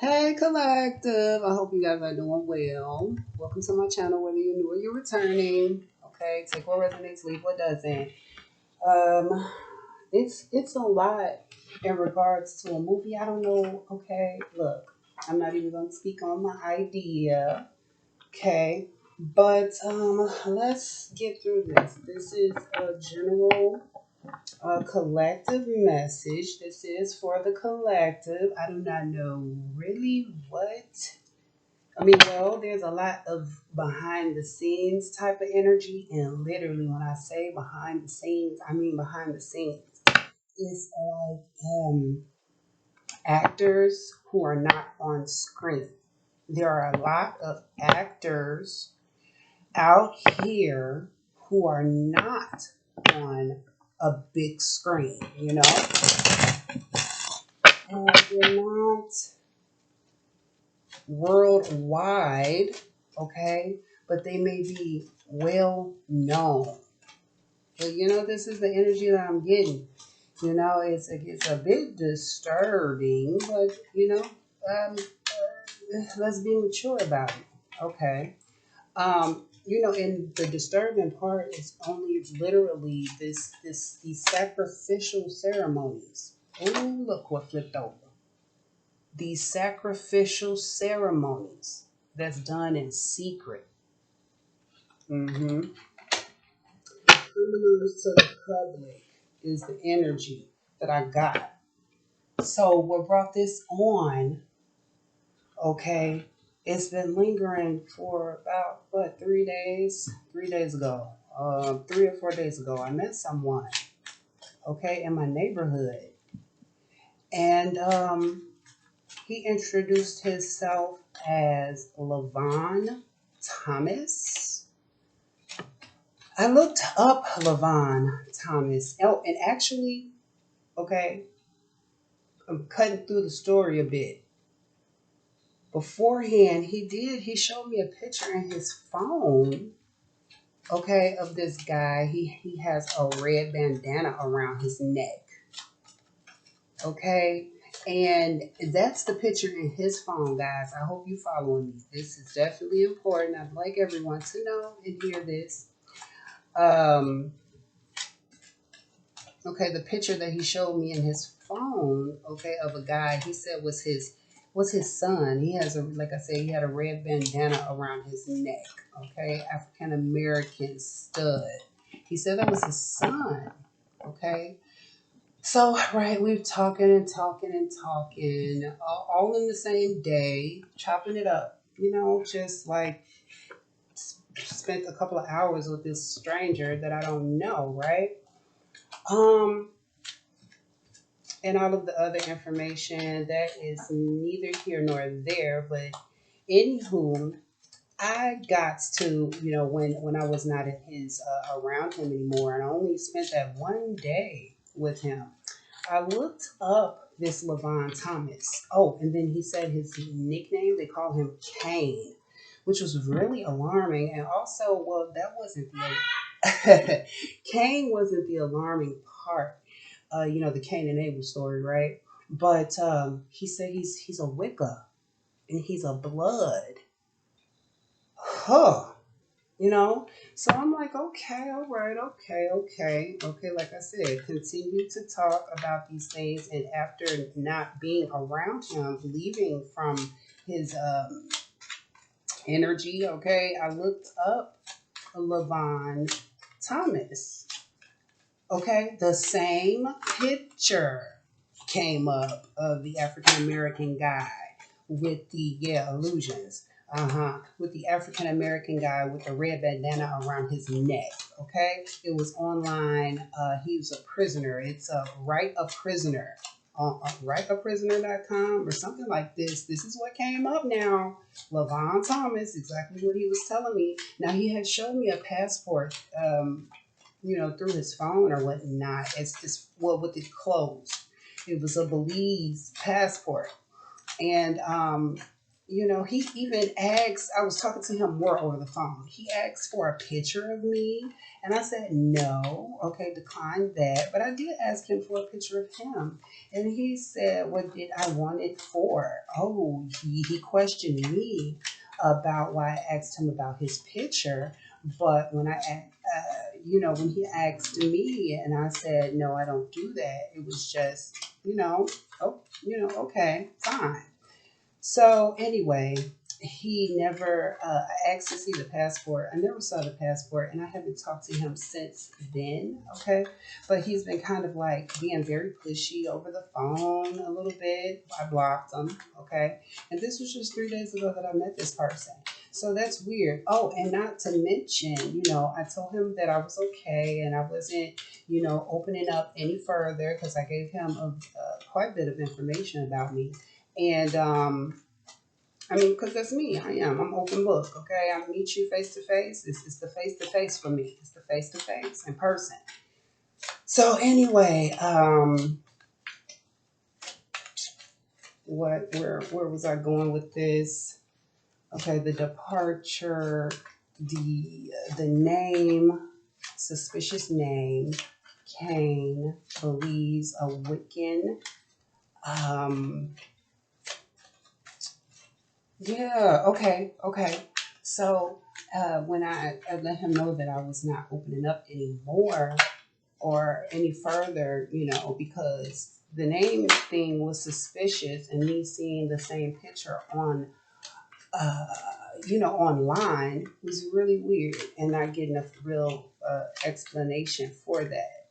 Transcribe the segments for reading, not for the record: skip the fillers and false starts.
Hey Collective, I hope you guys are doing well. Welcome to my channel, whether you're new or you're returning. Okay, take what resonates, leave what doesn't. Um, it's a lot in regards to a movie. I don't know. Okay, look, I'm not even going to speak on my idea. Okay, but let's get through this. This is a general collective message. This is for the collective. I do not know really what. I mean, well, there's a lot of behind the scenes type of energy, and literally, when I say behind the scenes, I mean behind the scenes. It's like actors who are not on screen. There are a lot of actors out here who are not on a big screen, they're not worldwide, okay, but they may be well known. So, this is the energy that I'm getting. It's a bit disturbing, but, let's be mature about it, okay? And the disturbing part is only literally these sacrificial ceremonies. Oh, look what flipped over. These sacrificial ceremonies that's done in secret. Mm-hmm. Unbeknownst to the public is the energy that I got. So what brought this on? Okay, it's been lingering for about what 3 days? 3 days ago, 3 or 4 days ago, I met someone. Okay, in my neighborhood, and he introduced himself as Levon Thomas. I looked up Levon Thomas. Oh, and actually, okay, I'm cutting through the story a bit. Beforehand, he showed me a picture in his phone, okay, of this guy. He has a red bandana around his neck, okay? And that's the picture in his phone, guys. I hope you following me. This is definitely important. I'd like everyone to know and hear this. Um, Okay, the picture that he showed me in his phone, okay, of a guy he said was his son. He has a like I said, he had a red bandana around his neck, okay, African American stud. He said that was his son, okay. So right, we've talking and talking and talking, all in the same day, chopping it up, just like spent a couple of hours with this stranger that I don't know, right? Um, and all of the other information that is neither here nor there. But anywho, I got to, when I was not in his around him anymore, and I only spent that one day with him. I looked up this Levon Thomas. Oh, and then he said his nickname. They call him Kane, which was really alarming. And also, well, that wasn't the Kane wasn't the alarming part, the Cain and Abel story, right? But he said he's a Wicca and he's a blood. Huh. You know? So I'm like, okay, all right, okay, okay, okay. Like I said, continue to talk about these things. And after not being around him, leaving from his energy, okay, I looked up Levon Thomas. Okay, the same picture came up of the African American guy with the illusions. With the African American guy with the red bandana around his neck. Okay, it was online. He was a prisoner. It's a Write a Prisoner on writeaprisoner.com or something like this. This is what came up now. Levon Thomas, exactly what he was telling me. Now he had shown me a passport. Through his phone or whatnot. It's well with it closed. It was a Belize passport, and he even asked, I was talking to him more over the phone. He asked for a picture of me, and I said, no, okay, decline that. But I did ask him for a picture of him. And he said, what did I want it for? Oh, he questioned me about why I asked him about his picture. But when he asked me and I said, no, I don't do that, it was just, oh, okay, fine. So anyway, he never. I asked to see the passport. I never saw the passport, and I haven't talked to him since then. Okay, but he's been kind of like being very pushy over the phone a little bit. I blocked him. Okay, and this was just 3 days ago that I met this person. So that's weird. Oh, and not to mention, I told him that I was okay and I wasn't, opening up any further because I gave him quite a bit of information about me. And I mean, because that's me. I'm open book. Okay, I meet you face to face. It's the face to face for me. It's the face to face in person. So anyway, where was I going with this? Okay, the departure, the name, suspicious name, Cain believes a Wiccan. Um, Yeah, okay, okay. So when I let him know that I was not opening up anymore or any further, because the name thing was suspicious and me seeing the same picture uh, online was really weird and not getting a real explanation for that.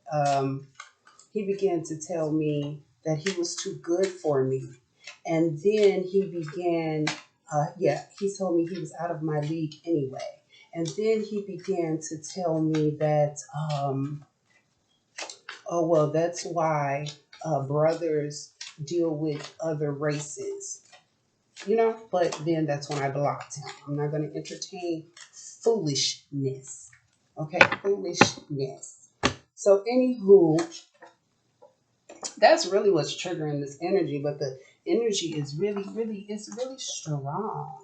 He began to tell me that he was too good for me. And then he began, he told me he was out of my league anyway. And then he began to tell me that, oh, well, that's why brothers deal with other races, But then that's when I blocked him. I'm not going to entertain foolishness. Okay, foolishness. So, anywho, that's really what's triggering this energy, but the energy is really strong.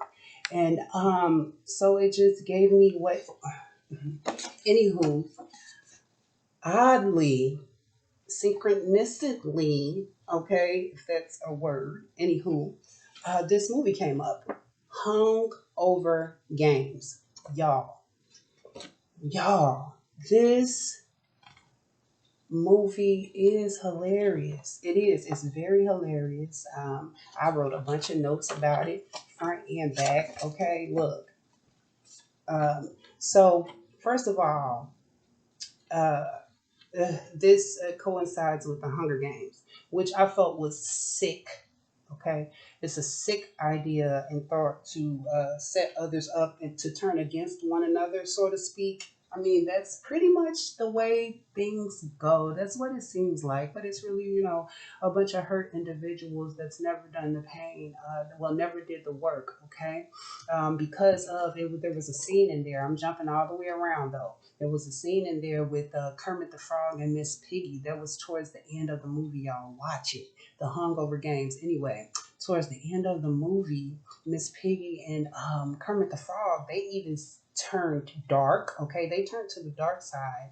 And so it just gave me what anywho, oddly, synchronistically, okay, if that's a word, anywho, this movie came up. Hung Over Games. Y'all, y'all, this movie is hilarious. It is. It's very hilarious. I wrote a bunch of notes about it, front and back. Okay, look. So first of all, uh, this coincides with the Hunger Games, which I felt was sick. Okay, it's a sick idea and thought to set others up and to turn against one another, so to speak. I mean, that's pretty much the way things go. That's what it seems like. But it's really, a bunch of hurt individuals that's never done the pain, never did the work, okay? Because of it, there was a scene in there. I'm jumping all the way around though. There was a scene in there with Kermit the Frog and Miss Piggy. That was towards the end of the movie. Y'all watch it. The Hungover Games. Anyway, towards the end of the movie, Miss Piggy and Kermit the Frog, they even turned dark. Okay, they turned to the dark side.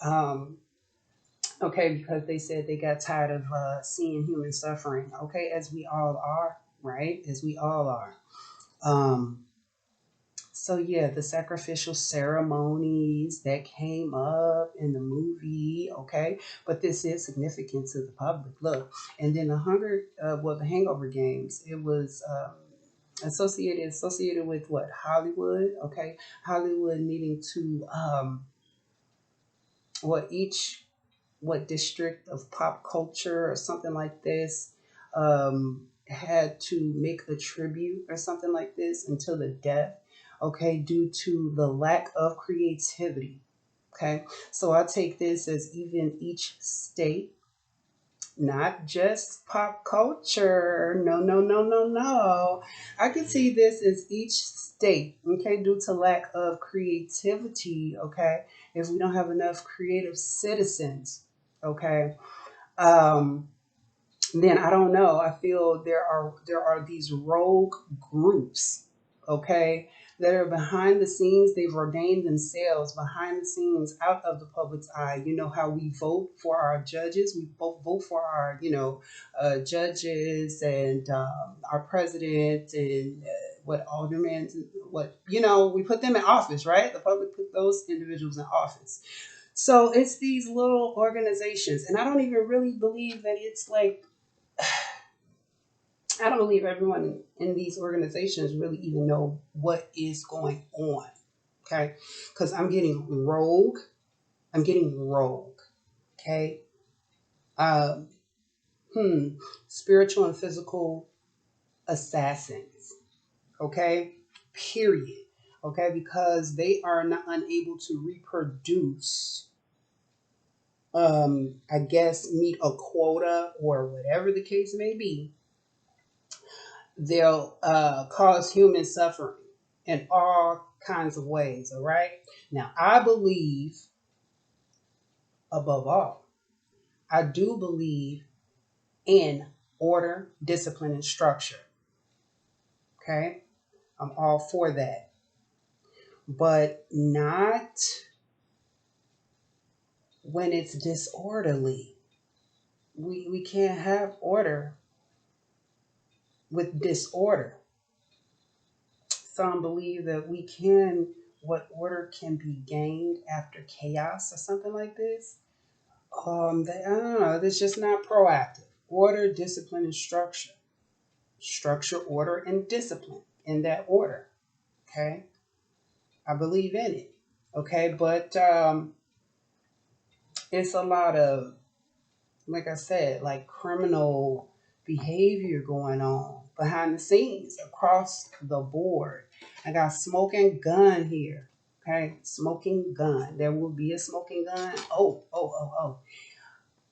Um, okay, because they said they got tired of seeing human suffering. Okay, as we all are, right? As we all are. Um, so yeah, the sacrificial ceremonies that came up in the movie, okay, but this is significant to the public. Look, and then the Hangover Games. It was associated with what Hollywood, okay, Hollywood needing to what each what district of pop culture or something like this had to make a tribute or something like this until the death, okay, due to the lack of creativity. Okay, so I take this as even each state, not just pop culture. No, no, no, no, no. I can see this as each state, okay, due to lack of creativity, okay, if we don't have enough creative citizens, okay, um, then I don't know. I feel there are these rogue groups, okay, that are behind the scenes. They've ordained themselves behind the scenes, out of the public's eye. You know how we vote for our judges. We both vote for our, judges and our president and what aldermen, what we put them in office, right? The public put those individuals in office. So it's these little organizations, and I don't even really believe that it's like I don't believe everyone in these organizations really even know what is going on. Okay, because I'm getting rogue. I'm getting rogue. Okay, um, spiritual and physical assassins. Okay, period. Okay, because they are not unable to reproduce. I guess meet a quota or whatever the case may be. They'll cause human suffering in all kinds of ways. All right. Now, I believe, above all, I do believe in order, discipline, and structure. Okay. I'm all for that. But not when it's disorderly. We can't have order with disorder. Some believe that what order can be gained after chaos or something like this. I don't know. It's just not proactive. Order, discipline, and structure. Structure, order, and discipline in that order. Okay, I believe in it. Okay, but it's a lot of, like I said, like criminal behavior going on behind the scenes across the board. I got smoking gun here. Okay, smoking gun. There will be a smoking gun. Oh.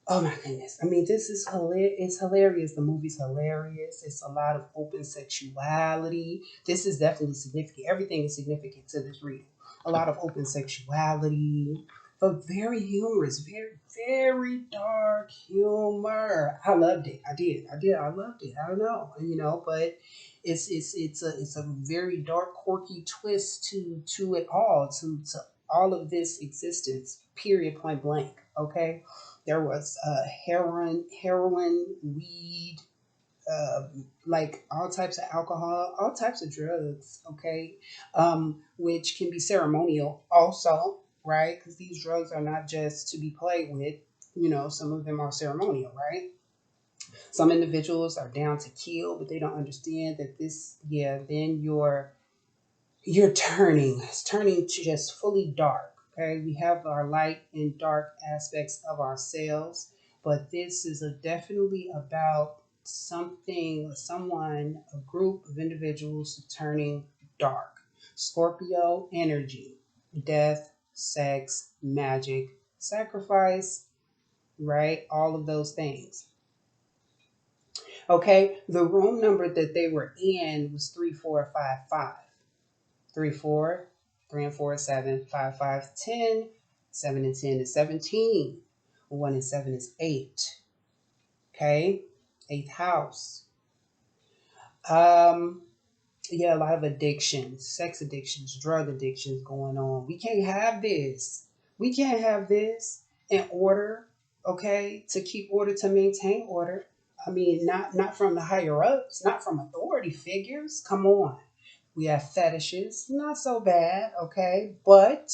Oh my goodness. I mean, this is hilarious. It's hilarious. The movie's hilarious. It's a lot of open sexuality. This is definitely significant. Everything is significant to this reading. A lot of open sexuality, but very humorous, very, very dark humor. I loved it. I did. I did. I loved it. I don't know, but it's a very dark, quirky twist to it all, to all of this existence. Period. Point blank. Okay, there was heroin, weed, uh, like all types of alcohol, all types of drugs. Okay, which can be ceremonial also, right? Because these drugs are not just to be played with. Some of them are ceremonial, right? Some individuals are down to kill, but they don't understand that this, yeah, then you're turning. It's turning to just fully dark. Okay, we have our light and dark aspects of ourselves, but this is definitely about something, someone, a group of individuals turning dark. Scorpio energy, death, sex, magic, sacrifice, right? All of those things. Okay, the room number that they were in was 3455. 3, 4, 3 and 4 is 7, 5, 5, 10, 7 and 10 is 17, 1 and 7 is 8. Okay, eighth house. Um, yeah, a lot of addictions, sex addictions, drug addictions going on. We can't have this. We can't have this in order, okay, to keep order, to maintain order. I mean, not from the higher ups, not from authority figures. Come on. We have fetishes, not so bad, okay, but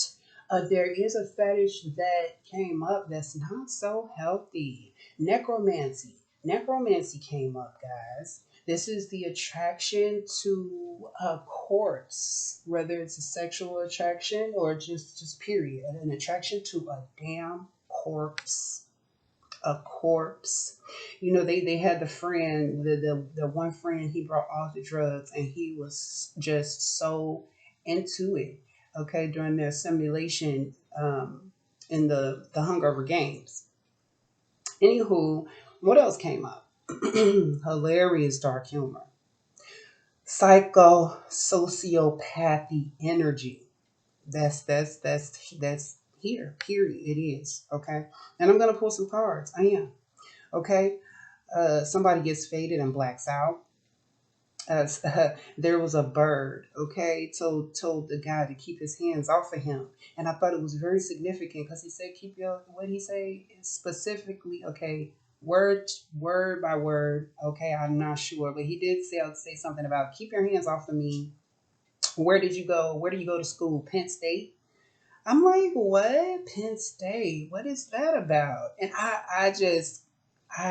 there is a fetish that came up that's not so healthy. Necromancy. Necromancy came up, guys. This is the attraction to a corpse, whether it's a sexual attraction or just period, an attraction to a damn corpse. A corpse. They had the friend, the one friend, he brought all the drugs and he was just so into it. Okay, during their simulation in the Hungover Games. Anywho, what else came up? Hilarious dark humor. Psycho sociopathy energy. That's here. Period. It is. Okay. And I'm gonna pull some cards. I am. Okay. Somebody gets faded and blacks out. There was a bird, okay, told the guy to keep his hands off of him, and I thought it was very significant because he said keep your what he say specifically, okay, word by word, okay, I'm not sure, but he did say something about keep your hands off of me. Where did you go? Where do you go to school? Penn State. I'm like, what? Penn State? What is that about? And I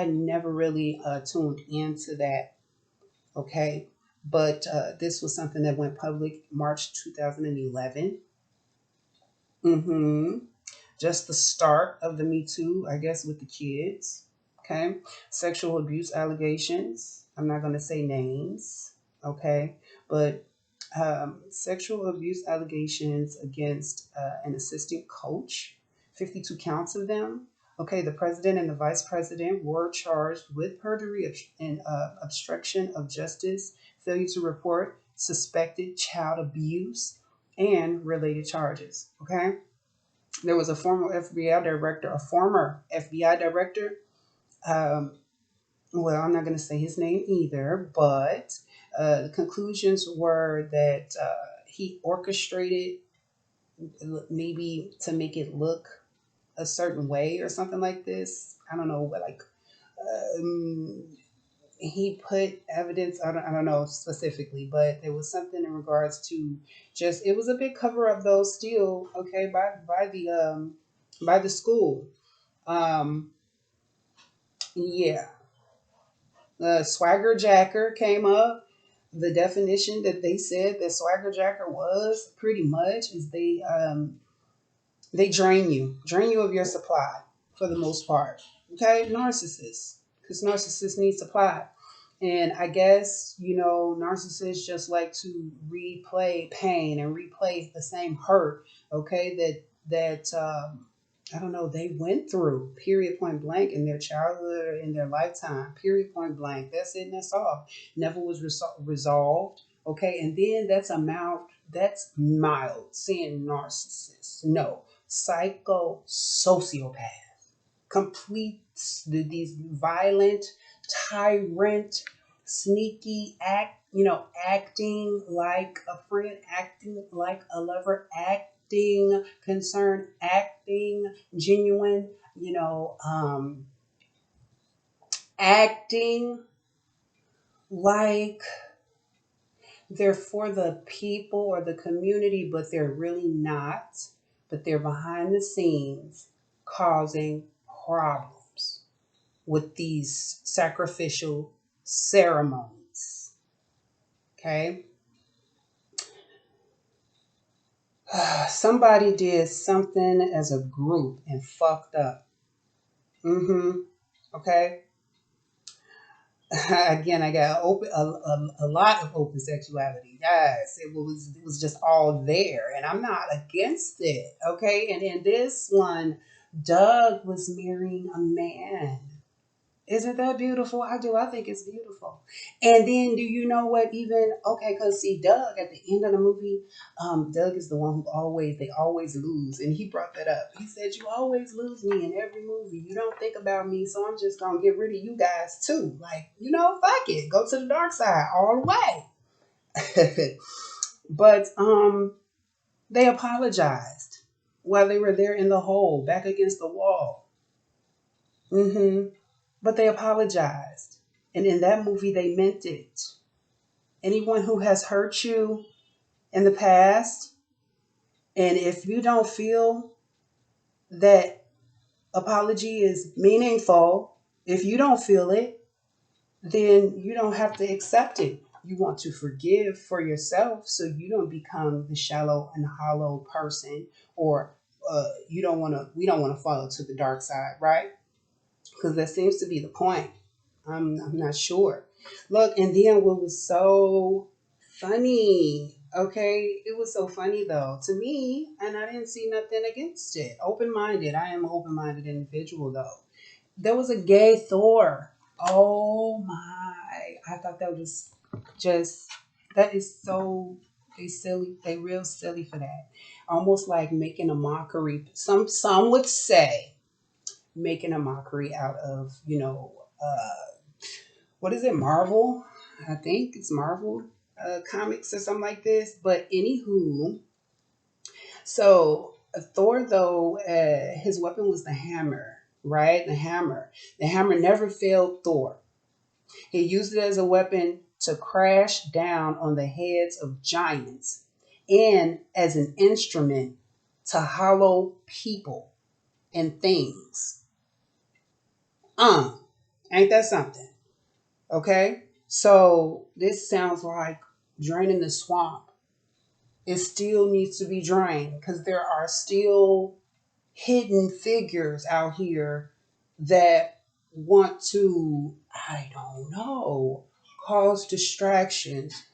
never really tuned into that. Okay. But this was something that went public March 2011. Mm-hmm. Just the start of the Me Too, I guess, with the kids. Okay. Sexual abuse allegations. I'm not going to say names. Okay. But sexual abuse allegations against an assistant coach, 52 counts of them. Okay, the president and the vice president were charged with perjury and obstruction of justice, failure to report suspected child abuse, and related charges. Okay, there was a former FBI director. Um, well, I'm not going to say his name either, but the conclusions were that he orchestrated maybe to make it look a certain way or something like this. I don't know, but like um, he put evidence. I don't know specifically, but there was something in regards to just it was a big cover up though. Still, okay, by the school. Um, yeah, Swagger Jacker came up. The definition that they said that Swagger Jacker was pretty much is they drain you of your supply for the most part. Okay, narcissists, because narcissists need supply. And I guess, narcissists just like to replay pain and replay the same hurt, okay, that I don't know, they went through, period, point blank, in their childhood or in their lifetime, period, point blank. That's it and that's all. Never was resolved, okay, and then that's mild, saying narcissist. No, psycho sociopath, complete these violent, tyrant, sneaky acting like a friend, acting like a lover, acting concerned, acting genuine, acting like they're for the people or the community, but they're really not. But they're behind the scenes causing problems with these sacrificial ceremonies. Okay. Somebody did something as a group and fucked up. Mm-hmm. Okay. Again, I got a lot of open sexuality. Yes, it was just all there, and I'm not against it. Okay, and in this one, Doug was marrying a man. Isn't that beautiful? I do. I think it's beautiful. And then, do you know what? Even okay, because see, Doug at the end of the movie, Doug is the one who they always lose, and he brought that up. He said, "You always lose me in every movie. You don't think about me, so I'm just gonna get rid of you guys too. Like, fuck it, go to the dark side all the way." But they apologized while they were there in the hole, back against the wall. Mm-hmm. But they apologized. And in that movie, they meant it. Anyone who has hurt you in the past, and if you don't feel that apology is meaningful, if you don't feel it, then you don't have to accept it. You want to forgive for yourself so you don't become the shallow and hollow person, or we don't want to follow to the dark side, right? Because that seems to be the point. I'm not sure. Look, and then what was so funny, okay? It was so funny though to me, and I didn't see nothing against it. Open minded. I am an open minded individual though. There was a gay Thor. Oh my. I thought that was just, that is so, they silly. They real silly for that. Almost like making a mockery. Some would say making a mockery out of, what is it, Marvel? I think it's Marvel comics or something like this. But anywho, so Thor, though, his weapon was the hammer, right? The hammer. The hammer never failed Thor. He used it as a weapon to crash down on the heads of giants and as an instrument to hollow people and things. Uh, ain't that something? Okay? So this sounds like draining the swamp. It still needs to be drained because there are still hidden figures out here that want to, I don't know, cause distractions,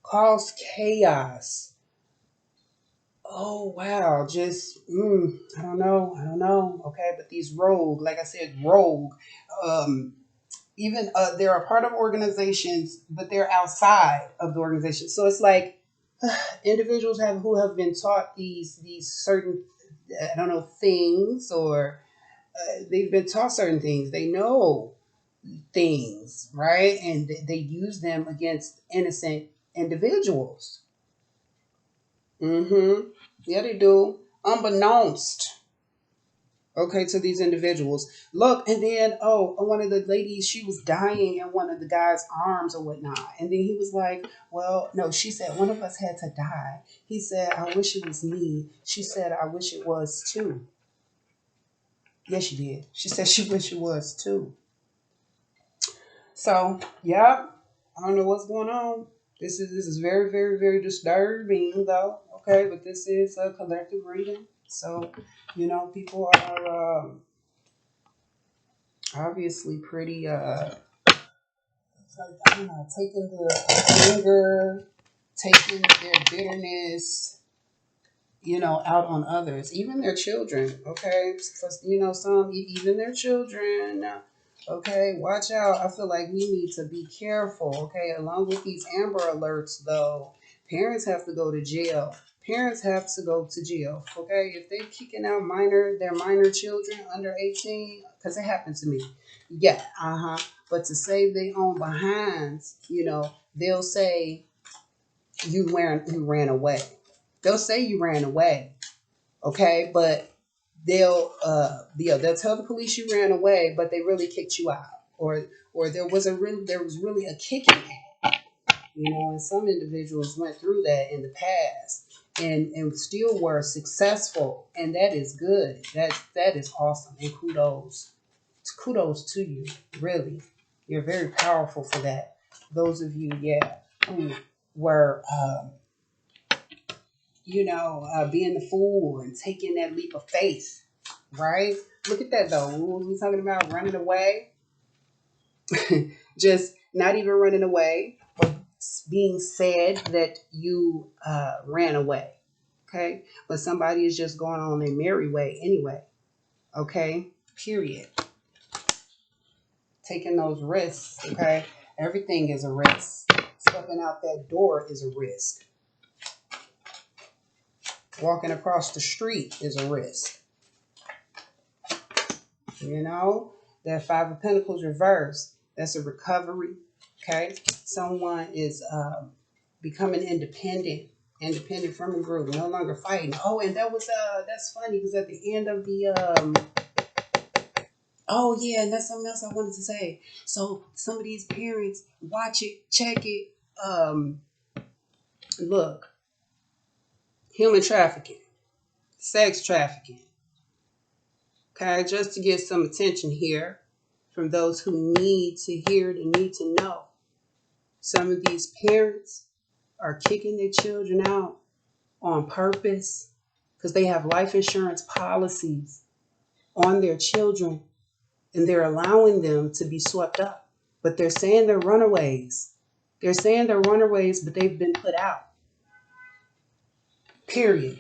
cause chaos. Oh wow, just I don't know. Okay, but these rogue, like I said, rogue, um, even they're a part of organizations, but they're outside of the organization. So it's like individuals have who have been taught these certain I don't know things, or they've been taught certain things. They know things, right? And they use them against innocent individuals. Mm-hmm. Yeah, they do. Unbeknownst, okay, to these individuals. Look, and then, oh, one of the ladies, she was dying in one of the guy's arms or whatnot. And then he was like, well, no, she said, one of us had to die. He said, I wish it was me. She said, I wish it was too. Yes, she did. She said she wished it was too. So, yeah, I don't know what's going on. This is very, very, very disturbing though. Okay, but this is a collective reading. So, people are obviously pretty like, I don't know, taking the anger, taking their bitterness, out on others, even their children. Okay, because some even their children. Okay, watch out. I feel like we need to be careful. Okay, along with these Amber Alerts, though, parents have to go to jail. Parents have to go to jail. Okay, if they're kicking out their minor children under 18, because it happened to me. Yeah, But to save their own behinds, they'll say you ran away. They'll say you ran away, okay, but they'll tell the police you ran away, but they really kicked you out, or there was really a kicking, and some individuals went through that in the past and still were successful, and that is good. That is awesome, and kudos to you. Really, you're very powerful for that. Those of you, yeah, who were being the fool and taking that leap of faith, right? Look at that though. We talking about running away, just not even running away, but being said that you ran away, okay? But somebody is just going on their merry way anyway, okay? Period. Taking those risks, okay? Everything is a risk. Stepping out that door is a risk. Walking across the street is a risk. That Five of Pentacles reverse, that's a recovery. Okay, someone is becoming independent from a group, no longer fighting. Oh, and that's funny because at the end of the oh yeah, and that's something else I wanted to say. So some of these parents watch it, check it, look, human trafficking, sex trafficking. Okay, just to get some attention here from those who need to hear it and need to know. Some of these parents are kicking their children out on purpose because they have life insurance policies on their children and they're allowing them to be swept up. But they're saying they're runaways. They're saying they're runaways, but they've been put out. Period.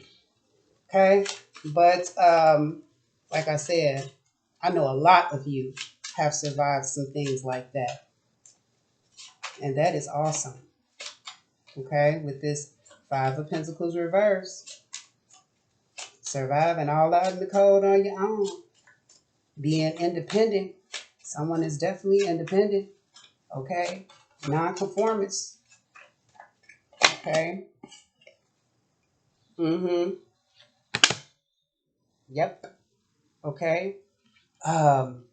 Okay? But like I said, I know a lot of you have survived some things like that. And that is awesome. Okay? With this Five of Pentacles reverse, surviving all out in the cold on your own, being independent. Someone is definitely independent. Okay, non-conformist. Okay. Mm-hmm. Yep. Okay. Um,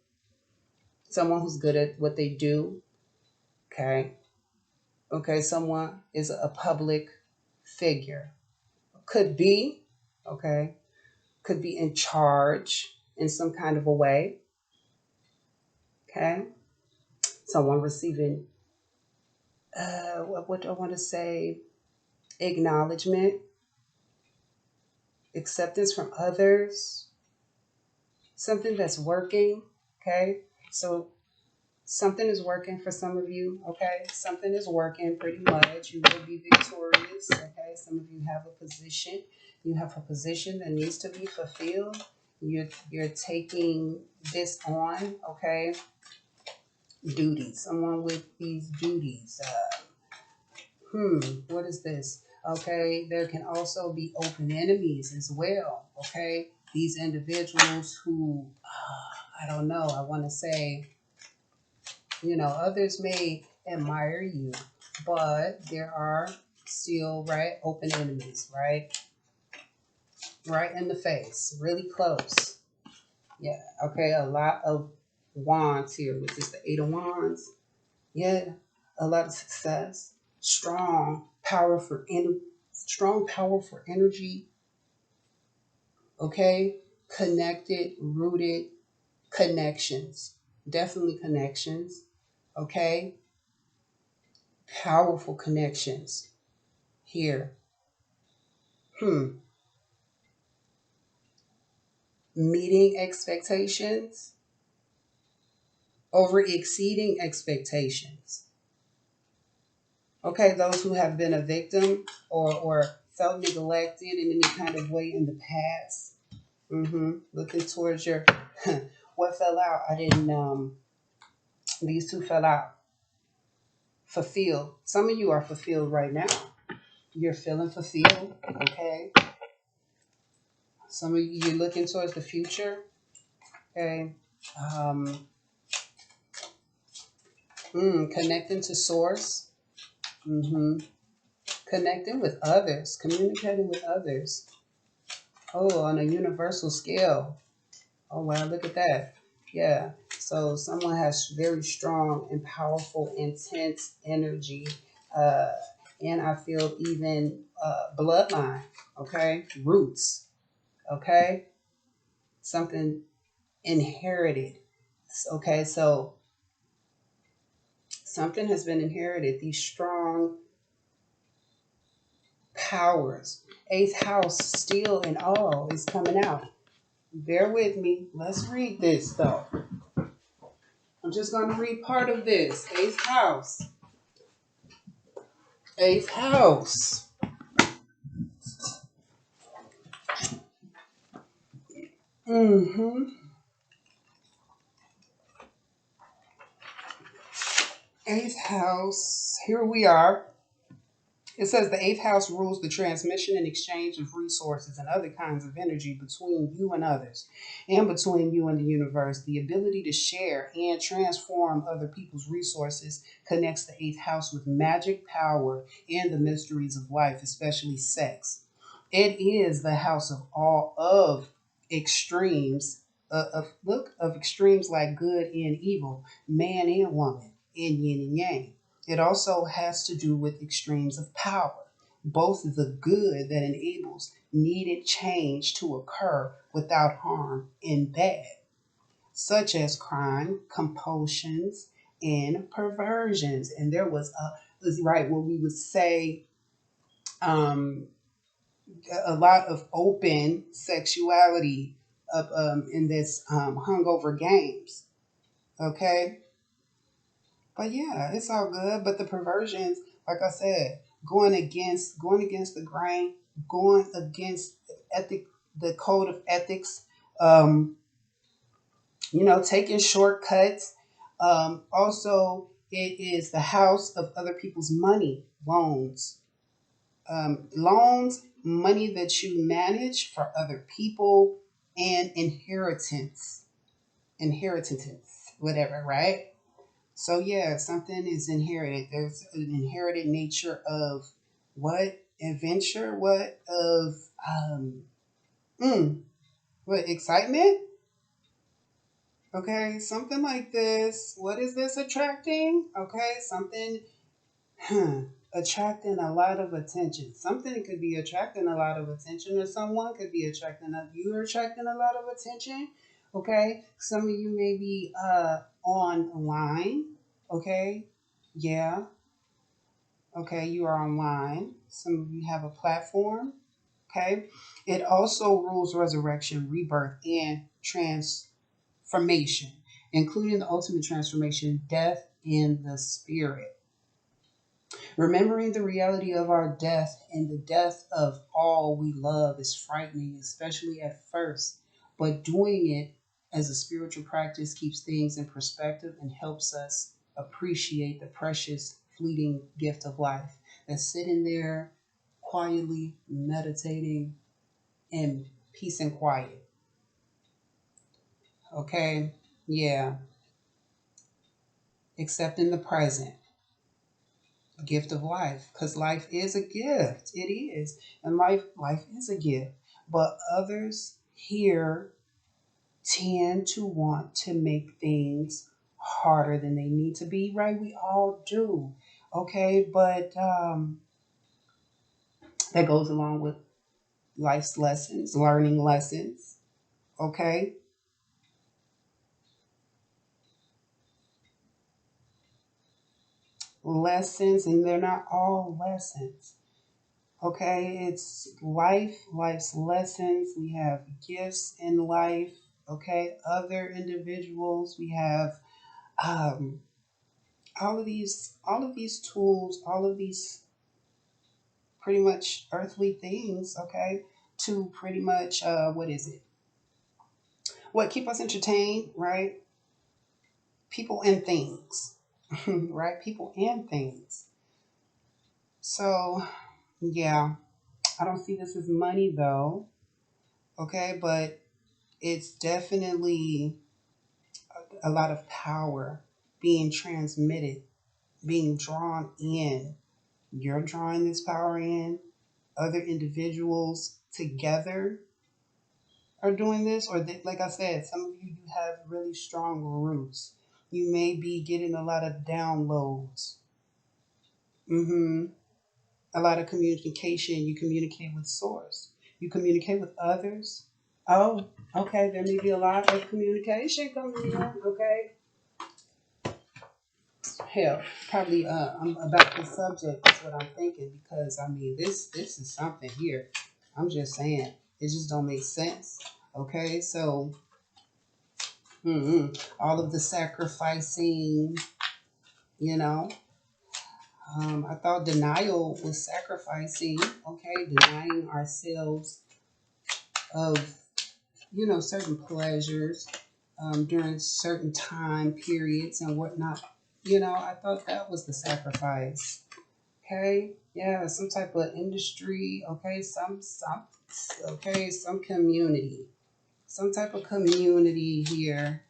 someone who's good at what they do. Okay. Okay. Someone is a public figure. Could be. Okay. Could be in charge in some kind of a way. Okay. Someone receiving what do I want to say? Acknowledgement, acceptance from others, something that's working. Okay. So something is working for some of you. Okay. Something is working pretty much. You will be victorious. Okay. Some of you have a position. You have a position that needs to be fulfilled. You're taking this on. Okay. Duties. Someone with these duties. What is this? Okay, there can also be open enemies as well. Okay, these individuals who, I don't know, I want to say, others may admire you, but there are still, right, open enemies, right? Right in the face, really close. Yeah, okay, a lot of wands here, which is the Eight of Wands. Yeah, a lot of success, strong, powerful energy. Okay, connected, rooted connections, definitely connections. Okay, powerful connections here. Hmm, meeting expectations, over exceeding expectations. Okay, those who have been a victim or felt neglected in any kind of way in the past. Looking towards your what fell out. I didn't. These two fell out. Fulfilled. Some of you are fulfilled right now. You're feeling fulfilled. Okay. Some of you, you're looking towards the future. Okay. Um, connecting to source. hmm Connecting with others. Communicating with others. Oh, on a universal scale. Oh wow, look at that. Yeah. So someone has very strong and powerful, intense energy. Uh, and I feel even bloodline. Okay. Roots. Okay. Something inherited. Okay. So something has been inherited. These strong powers. Eighth house, still and all, is coming out. Bear with me. Let's read this though. I'm just going to read part of this. Eighth house. Eighth house. Mm-hmm. Eighth house. Here we are. It says the eighth house rules the transmission and exchange of resources and other kinds of energy between you and others and between you and the universe. The ability to share and transform other people's resources connects the eighth house with magic, power, and the mysteries of life, especially sex. It is the house of all of extremes, of extremes like good and evil, man and woman, and yin and yang. It also has to do with extremes of power, both the good that enables needed change to occur without harm and bad, such as crime, compulsions, and perversions. And there was right what we would say um, a lot of open sexuality in this hungover games. Okay, but yeah, it's all good. But the perversions, like I said, going against the grain, going against ethic, the code of ethics. Um, taking shortcuts. Also, it is the house of other people's money, loans, money that you manage for other people, and inheritance, whatever, right? So yeah, something is inherited. There's an inherited nature of what adventure, what of mm, what excitement. Okay, something like this. What is this attracting? Okay, something hmm, attracting a lot of attention. Something could be attracting a lot of attention, or someone could be attracting you are attracting a lot of attention. Okay, some of you may be online. Okay, yeah. Okay, you are online. Some of you have a platform. Okay, it also rules resurrection, rebirth, and transformation, including the ultimate transformation, death in the spirit. Remembering the reality of our death and the death of all we love is frightening, especially at first. But doing it as a spiritual practice keeps things in perspective and helps us appreciate the precious, fleeting gift of life that's sitting there quietly meditating in peace and quiet. Okay? Yeah. Accepting the present gift of life, because life is a gift. It is. And life is a gift. But others here tend to want to make things harder than they need to be, right? We all do. Okay, but that goes along with life's lessons, learning lessons. Okay, lessons, and they're not all lessons. Okay, it's life's lessons. We have gifts in life. Okay, other individuals. We have um, all of these tools, all of these pretty much earthly things. Okay, to pretty much what is it? What keep us entertained, right? People and things, right? People and things. So yeah, I don't see this as money though. Okay, but it's definitely a lot of power being transmitted, being drawn in. You're drawing this power in. Other individuals together are doing this, or they, like I said, some of you have really strong roots. You may be getting a lot of downloads. Mm-hmm. A lot of communication. You communicate with source. You communicate with others. Oh, okay. There may be a lot of communication coming in. Okay. Hell, probably about the subject is what I'm thinking, because I mean this is something here. I'm just saying it just don't make sense. Okay, so all of the sacrificing, you know, I thought denial was sacrificing. Okay, denying ourselves of certain pleasures during certain time periods and whatnot. I thought that was the sacrifice. Okay, yeah, some type of industry. Okay, some okay, some community, some type of community here.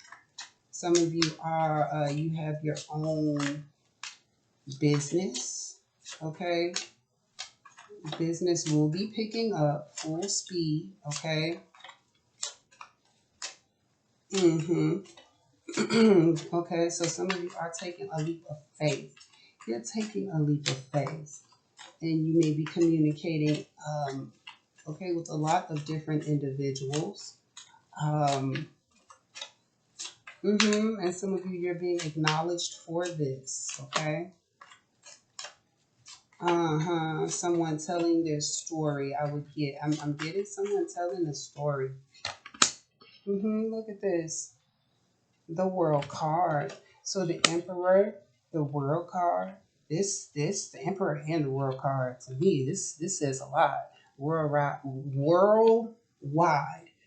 Some of you are you have your own business. Okay, business will be picking up full speed. Okay. Mm-hmm. Okay, so some of you are taking a leap of faith. You're taking a leap of faith, and you may be communicating, okay, with a lot of different individuals. Um, and some of you, you're being acknowledged for this, okay? Someone telling their story. I'm getting someone telling a story. Look at this. The world card. So the emperor, the world card. The emperor and the world card. To me, this says a lot. Worldwide,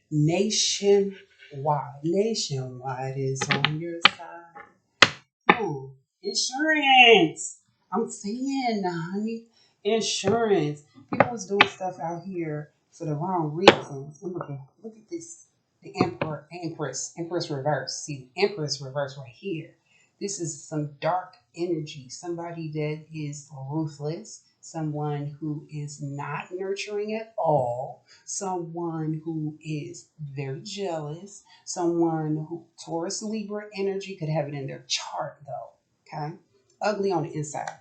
nationwide, nationwide is on your side. Oh, insurance. I'm saying, honey, insurance. People was doing stuff out here for the wrong reasons. Look at this. The emperor, empress reverse. See, the empress reverse right here. This is some dark energy, somebody that is ruthless, someone who is not nurturing at all, someone who is very jealous, someone who Taurus Libra energy could have it in their chart though. Okay. Ugly on the inside.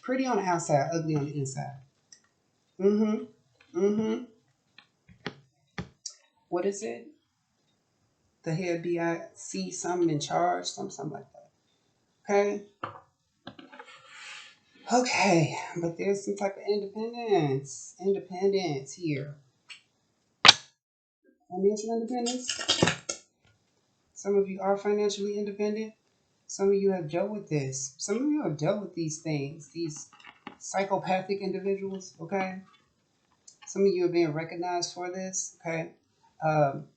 Pretty on the outside, ugly on the inside. Mm-hmm. Mm-hmm. What is it? The head BIC, something in charge, something like that. Okay. Okay, but there's some type of independence. Independence here. Financial independence. Some of you are financially independent. Some of you have dealt with this. Some of you have dealt with these things, these psychopathic individuals, okay? Some of you are being recognized for this, okay? Um,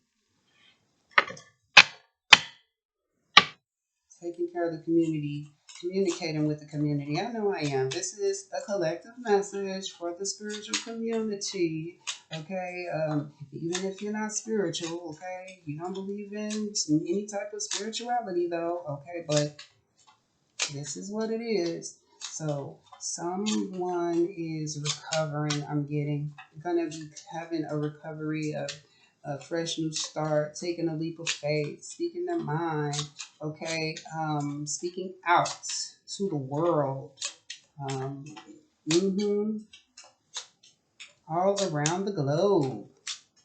Taking care of the community, communicating with the community. I know I am. This is a collective message for the spiritual community. Okay, even if you're not spiritual, okay, you don't believe in any type of spirituality, though, okay, but this is what it is. So someone is recovering. I'm getting gonna be having a recovery of a fresh new start, taking a leap of faith, speaking their mind, okay, speaking out to the world, um, hmm all around the globe.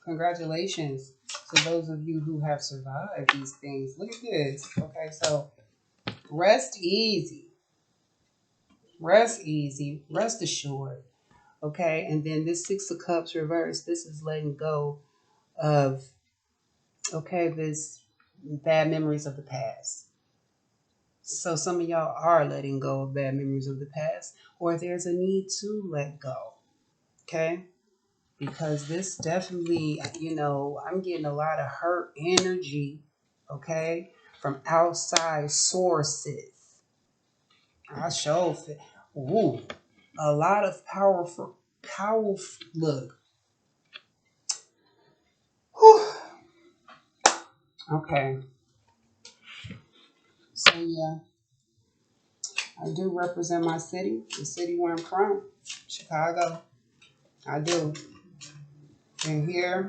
Congratulations to those of you who have survived these things. Look at this. Okay, so rest easy. Rest easy. Rest assured. Okay, and then this Six of Cups reverse, this is letting go of, okay, this bad memories of the past. So some of y'all are letting go of bad memories of the past, or there's a need to let go. Okay, because this definitely, I'm getting a lot of hurt energy, okay, from outside sources. I show, ooh, a lot of powerful, look, whew, okay, so yeah, I do represent my city, the city where I'm from, Chicago. I do. And here,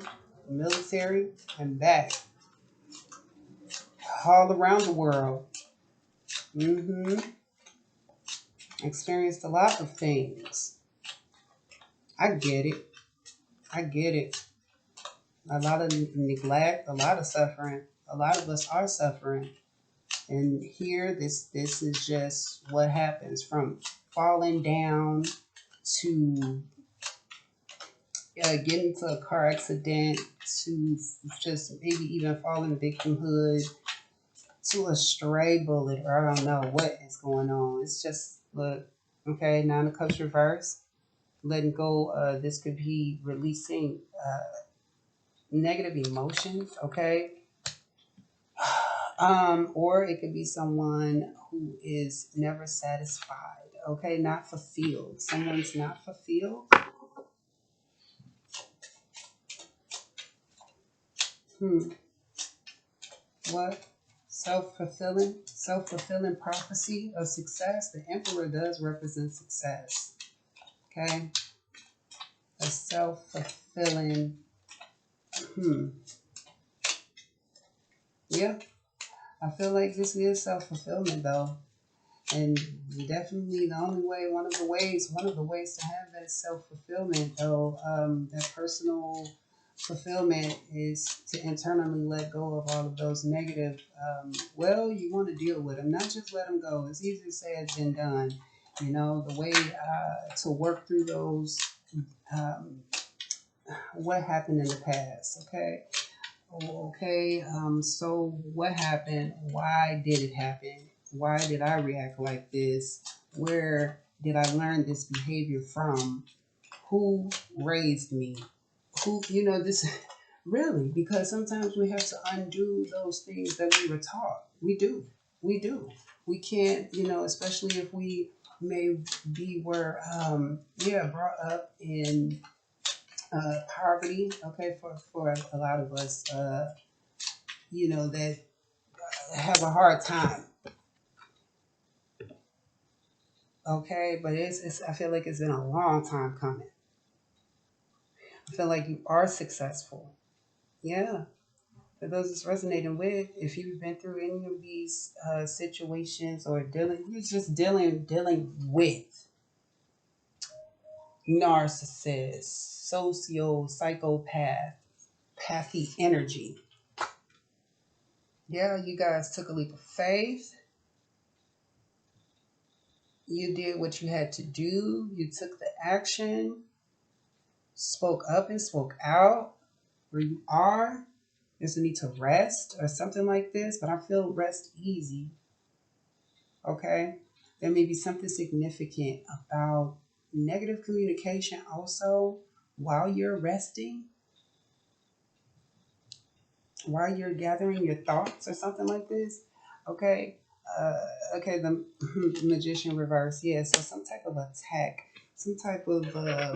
military, and back, all around the world. Mm-hmm. Experienced a lot of things. I get it. I get it. A lot of neglect, a lot of suffering. A lot of us are suffering. And here, this is just what happens from falling down to getting into a car accident to just maybe even falling victimhood to a stray bullet, or I don't know what is going on. It's just, look, okay, Nine of Cups reverse, letting go. This could be releasing negative emotions, okay? Or it could be someone who is never satisfied, okay? Not fulfilled. Someone's not fulfilled. What? Self-fulfilling prophecy of success. The Emperor does represent success, okay? A self-fulfilling, yeah, I feel like this is self-fulfillment though. And definitely the only way, one of the ways to have that self-fulfillment though, that personal fulfillment is to internally let go of all of those negative, you want to deal with them, not just let them go. It's easier said than done. The way to work through those, um, what happened in the past, okay? Okay, so what happened? Why did it happen? Why did I react like this? Where did I learn this behavior from? Who raised me? This really, because sometimes we have to undo those things that we were taught. We do. We do. We can't, especially if we may be brought up in poverty, okay, for a lot of us, that have a hard time, Okay, but I feel like it's been a long time coming. I feel like you are successful. Yeah. For those it's resonating with, if you've been through any of these situations or you're just dealing with narcissist, psychopath, pathy energy. Yeah, you guys took a leap of faith. You did what you had to do. You took the action, spoke up and spoke out where you are. There's a need to rest or something like this, but I feel rest easy. Okay? There may be something significant about negative communication also while you're resting, while you're gathering your thoughts or something like this. Okay? Uh, okay, the magician reverse. Yeah, so some type of attack, some type of, I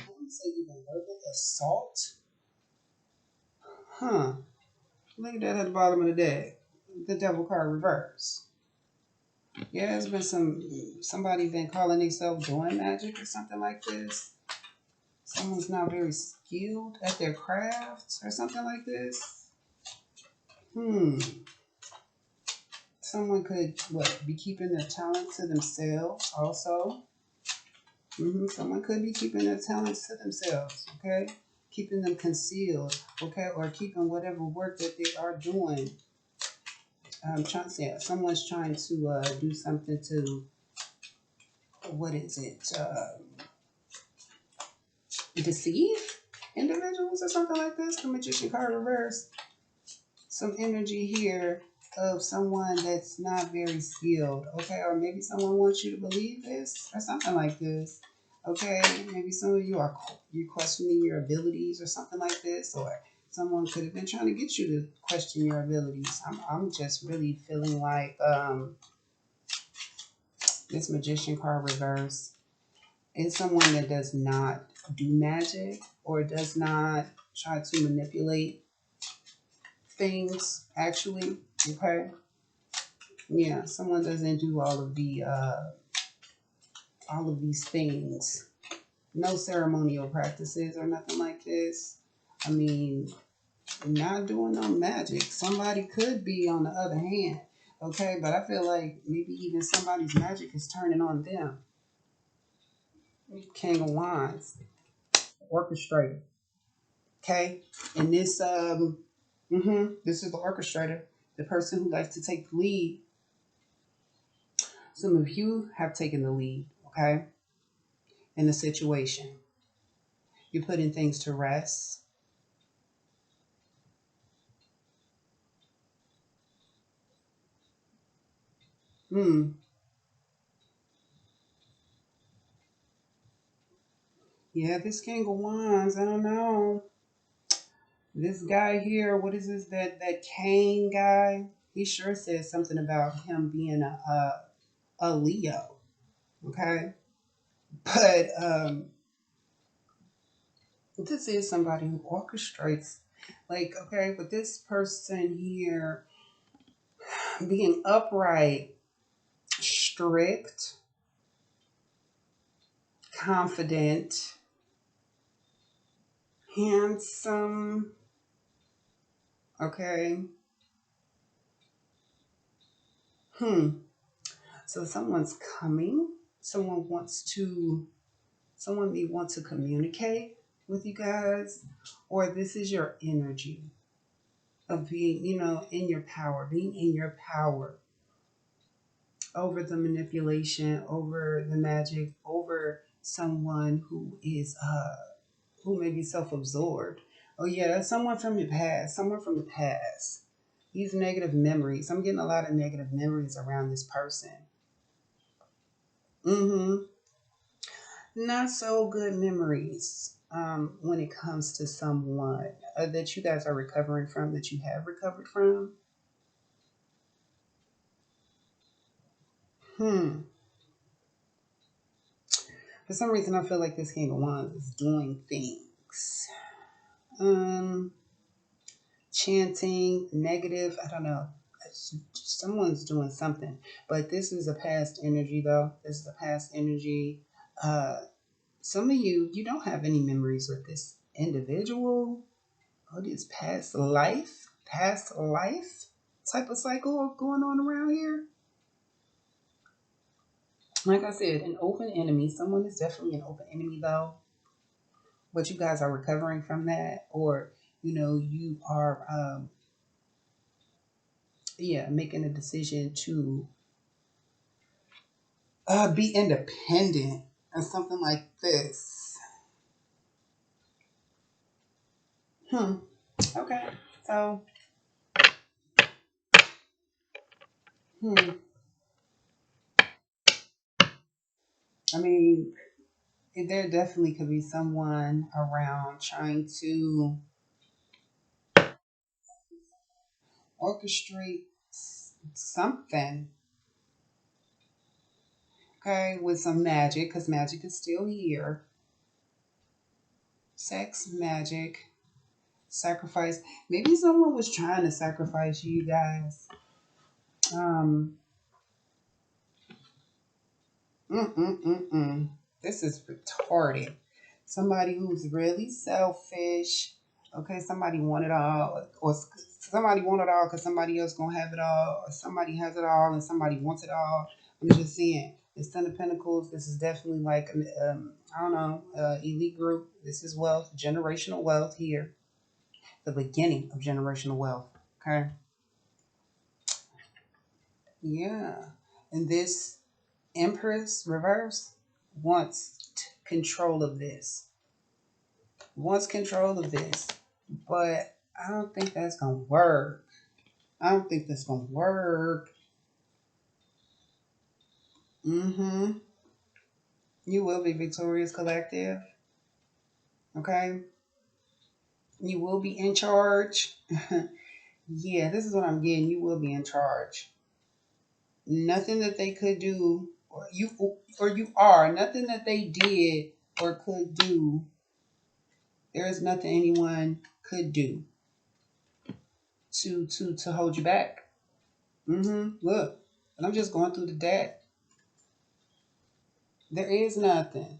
wouldn't say even verbal assault. Huh. Look at that at the bottom of the deck. The devil card reverse. Yeah, there's been somebody been calling themselves doing magic or something like this. Someone's not very skilled at their crafts or something like this. Hmm. Someone could be keeping their talent to themselves also. Someone could be keeping their talents to themselves, okay? Keeping them concealed, okay? Or keeping whatever work that they are doing. I'm trying to say someone's trying to do something to, what is it? Deceive individuals or something like this. The magician card reverse. Some energy here of someone that's not very skilled, okay? Or maybe someone wants you to believe this or something like this, okay? Maybe some of you you're questioning your abilities or something like this, or someone could have been trying to get you to question your abilities. I'm just really feeling like this magician card reverse is someone that does not do magic or does not try to manipulate things actually, okay? Yeah, someone doesn't do all of these things. No ceremonial practices or nothing like this. I mean, not doing no magic. Somebody could be on the other hand, okay? But I feel like maybe even somebody's magic is turning on them. King of Wands, orchestrator, okay? And this is the orchestrator, the person who likes to take the lead. Some of you have taken the lead, okay, in the situation. You're putting things to rest. Hmm. Yeah, this King of Wands, I don't know. This guy here, what is this? That Kane guy? He sure says something about him being a Leo. Okay. But this is somebody who orchestrates, like, okay, but this person here being upright, strict, confident, handsome, okay. Hmm. So someone's coming. Someone wants to, someone may want to communicate with you guys, or this is your energy of being, in your power, being in your power over the manipulation, over the magic, over someone who may be self-absorbed. Oh yeah, that's someone from your past, someone from the past. These negative memories. I'm getting a lot of negative memories around this person. Mm-hmm. Not so good memories when it comes to someone that you guys are recovering from, that you have recovered from. Hmm. For some reason, I feel like this King of Wands is doing things. Um, Chanting, negative, I don't know. someone's doing something. But this is a past energy, though. This is a past energy. Uh, some of you don't have any memories with this individual. Oh, this past life type of cycle going on around here. Like I said, an open enemy. Someone is definitely an open enemy, though. But you guys are recovering from that, or you are, yeah, making a decision to be independent or something like this. Hmm. Okay. So, hmm. I mean, there definitely could be someone around trying to orchestrate something, okay, with some magic, because magic is still here. Sex, magic, sacrifice. Maybe someone was trying to sacrifice you guys. Um, Mm-mm-mm-mm. This is retarded. Somebody who's really selfish. Okay, somebody want it all, or somebody want it all because somebody else gonna have it all, or somebody has it all and somebody wants it all. I'm just saying, it's Ten of Pentacles. This is definitely like I don't know, elite group. This is wealth, generational wealth here. The beginning of generational wealth. Okay, yeah, and this Empress reverse wants control of this. Wants control of this. But I don't think that's gonna work. I don't think that's gonna work. Mm-hmm. You will be victorious, collective. Okay? You will be in charge. Yeah, this is what I'm getting. You will be in charge. Nothing that they could do, or you are, nothing that they did or could do, there is nothing anyone could do to hold you back. Look, and I'm just going through the deck. There is nothing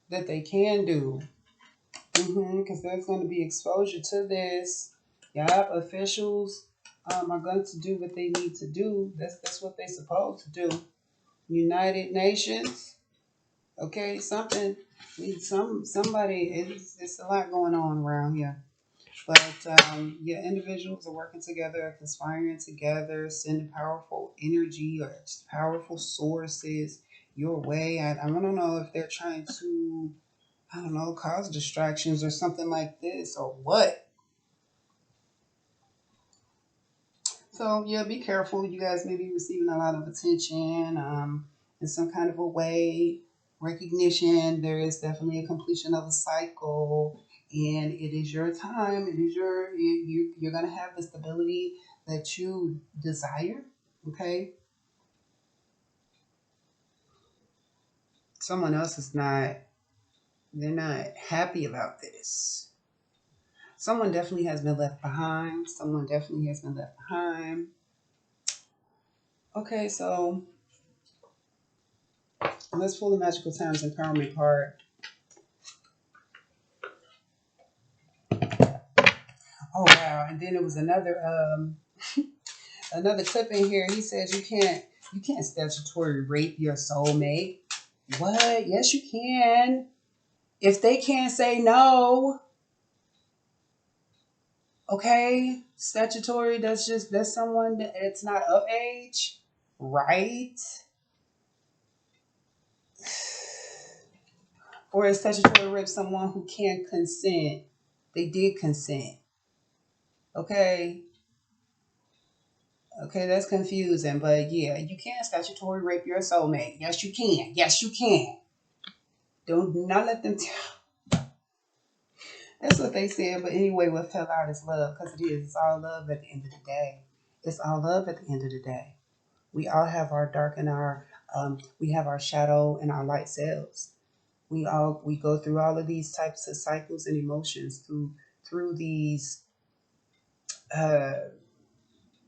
that they can do. Because there's going to be exposure to this. Yup, officials are going to do what they need to do. That's what they're supposed to do. United Nations. Okay, somebody. It's a lot going on around here. But yeah, individuals are working together, conspiring together, sending powerful energy or just powerful sources your way. I don't know if they're trying to, I don't know, cause distractions or something like this or what. So yeah, be careful. You guys may be receiving a lot of attention in some kind of a way. Recognition. There is definitely a completion of a cycle, and it is your time. It is you're gonna have the stability that you desire. Okay. Someone else is not. They're not happy about this. Someone definitely has been left behind. Someone definitely has been left behind. Okay, so let's pull the Magical Times Empowerment card. Oh wow! And then it was another clip in here. He says you can't statutory rape your soulmate. What? Yes, you can. If they can't say no, okay. Statutory. That's someone that's not of age, right? Or is statutory rape someone who can't consent? They did consent. Okay. Okay, that's confusing, but yeah, you can statutory rape your soulmate. Yes, you can. Yes, you can. Don't not let them tell. That's what they said. But anyway, what fell out is love, because it is. It's all love at the end of the day. It's all love at the end of the day. We all have our dark and our we have our shadow and our light selves. We go through all of these types of cycles and emotions through these uh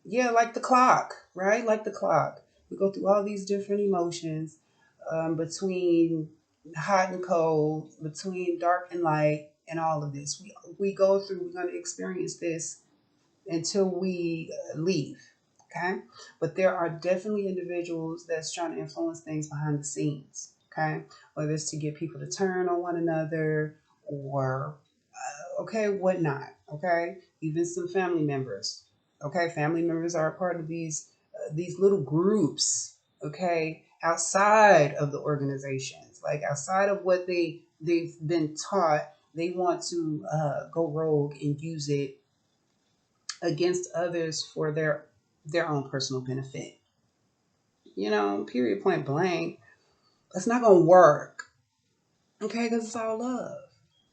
Yeah, like the clock, right? Like the clock. We go through all these different emotions, between hot and cold, between dark and light, and all of this. We go through. We're going to experience this until we leave. Okay, but there are definitely individuals that's trying to influence things behind the scenes. Okay, whether it's to get people to turn on one another or okay, whatnot. Okay, even some family members. Okay, family members are a part of these little groups. Okay, outside of the organizations, like outside of what they've been taught, they want to go rogue and use it against others for their own personal benefit. Period, point blank. It's not gonna work. Okay, because it's all love.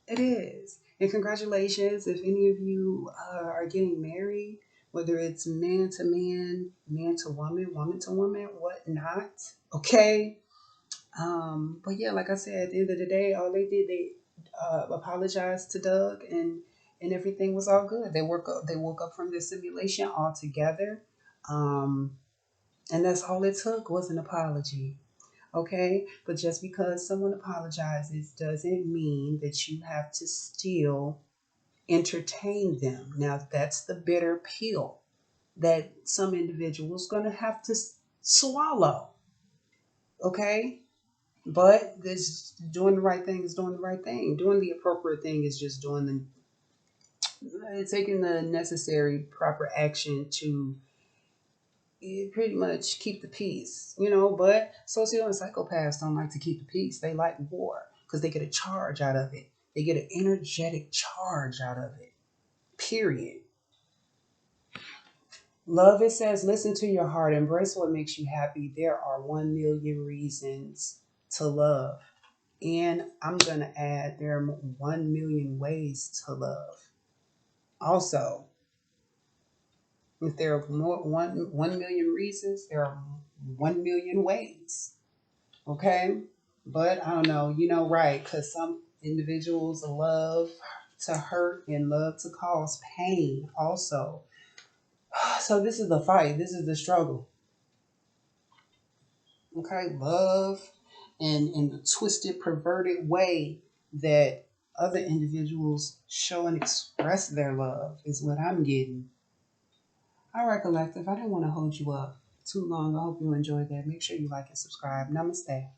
It is. And congratulations if any of you are getting married, whether it's man to man, man to woman to woman, whatnot. Okay. But yeah, like I said, at the end of the day, all they apologized to Doug, and everything was all good. They woke up from this simulation all together. Um, and that's all it took was an apology. Okay, but just because someone apologizes doesn't mean that you have to still entertain them. Now, that's the bitter pill that some individuals going to have to swallow. Okay, but this doing the right thing is doing the right thing. Doing the appropriate thing is just doing taking the necessary proper action to pretty much keep the peace. But socio and psychopaths don't like to keep the peace. They like war because they get a charge out of it. They get an energetic charge out of it. Period. Love, it says, listen to your heart, embrace what makes you happy. There are 1 million reasons to love. And I'm going to add there are 1 million ways to love. Also, if there are more 1 million reasons, there are 1 million ways. Okay? But I don't know, right, because some individuals love to hurt and love to cause pain also. So this is the fight, this is the struggle. Okay? Love and in the twisted, perverted way that other individuals show and express their love is what I'm getting. All right, collective. I didn't want to hold you up too long. I hope you enjoyed that. Make sure you like and subscribe. Namaste.